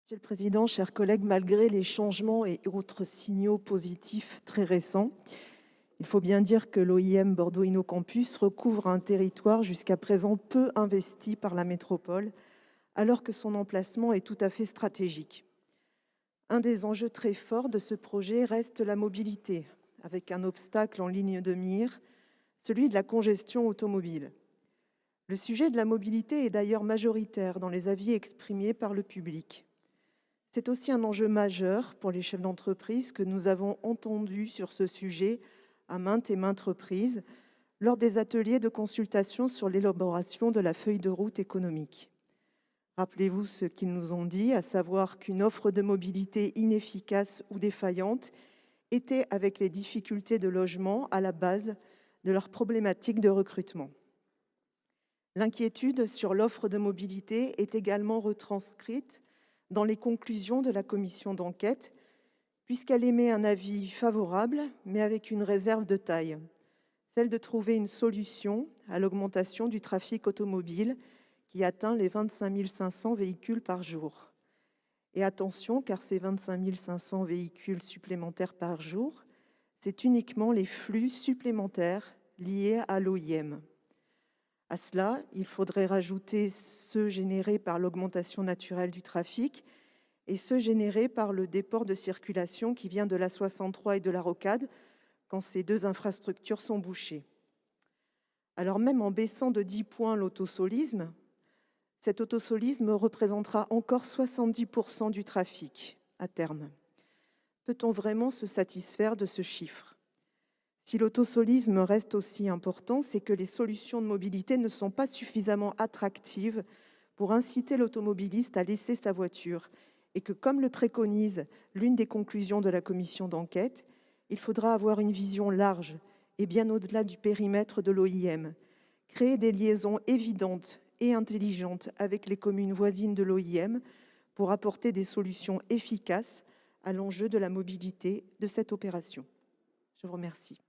Monsieur le Président, chers collègues, malgré les changements et autres signaux positifs très récents, il faut bien dire que l'OIM Bordeaux InnoCampus recouvre un territoire jusqu'à présent peu investi par la métropole, alors que son emplacement est tout à fait stratégique. Un des enjeux très forts de ce projet reste la mobilité, avec un obstacle en ligne de mire, celui de la congestion automobile. Le sujet de la mobilité est d'ailleurs majoritaire dans les avis exprimés par le public. C'est aussi un enjeu majeur pour les chefs d'entreprise que nous avons entendus sur ce sujet à maintes et maintes reprises lors des ateliers de consultation sur l'élaboration de la feuille de route économique. Rappelez-vous ce qu'ils nous ont dit, à savoir qu'une offre de mobilité inefficace ou défaillante était, avec les difficultés de logement, à la base de leur problématique de recrutement. L'inquiétude sur l'offre de mobilité est également retranscrite dans les conclusions de la commission d'enquête, puisqu'elle émet un avis favorable, mais avec une réserve de taille, celle de trouver une solution à l'augmentation du trafic automobile qui atteint les 25 500 véhicules par jour. Et attention, car ces 25 500 véhicules supplémentaires par jour, c'est uniquement les flux supplémentaires liés à l'OIM. À cela, il faudrait rajouter ceux générés par l'augmentation naturelle du trafic et ceux générés par le déport de circulation qui vient de la 63 et de la Rocade quand ces deux infrastructures sont bouchées. Alors même en baissant de 10 points l'autosolisme, cet autosolisme représentera encore 70% du trafic à terme. Peut-on vraiment se satisfaire de ce chiffre ? Si l'autosolisme reste aussi important, c'est que les solutions de mobilité ne sont pas suffisamment attractives pour inciter l'automobiliste à laisser sa voiture et que, comme le préconise l'une des conclusions de la commission d'enquête, il faudra avoir une vision large et bien au-delà du périmètre de l'OIM, créer des liaisons évidentes et intelligentes avec les communes voisines de l'OIM pour apporter des solutions efficaces à l'enjeu de la mobilité de cette opération. Je vous remercie.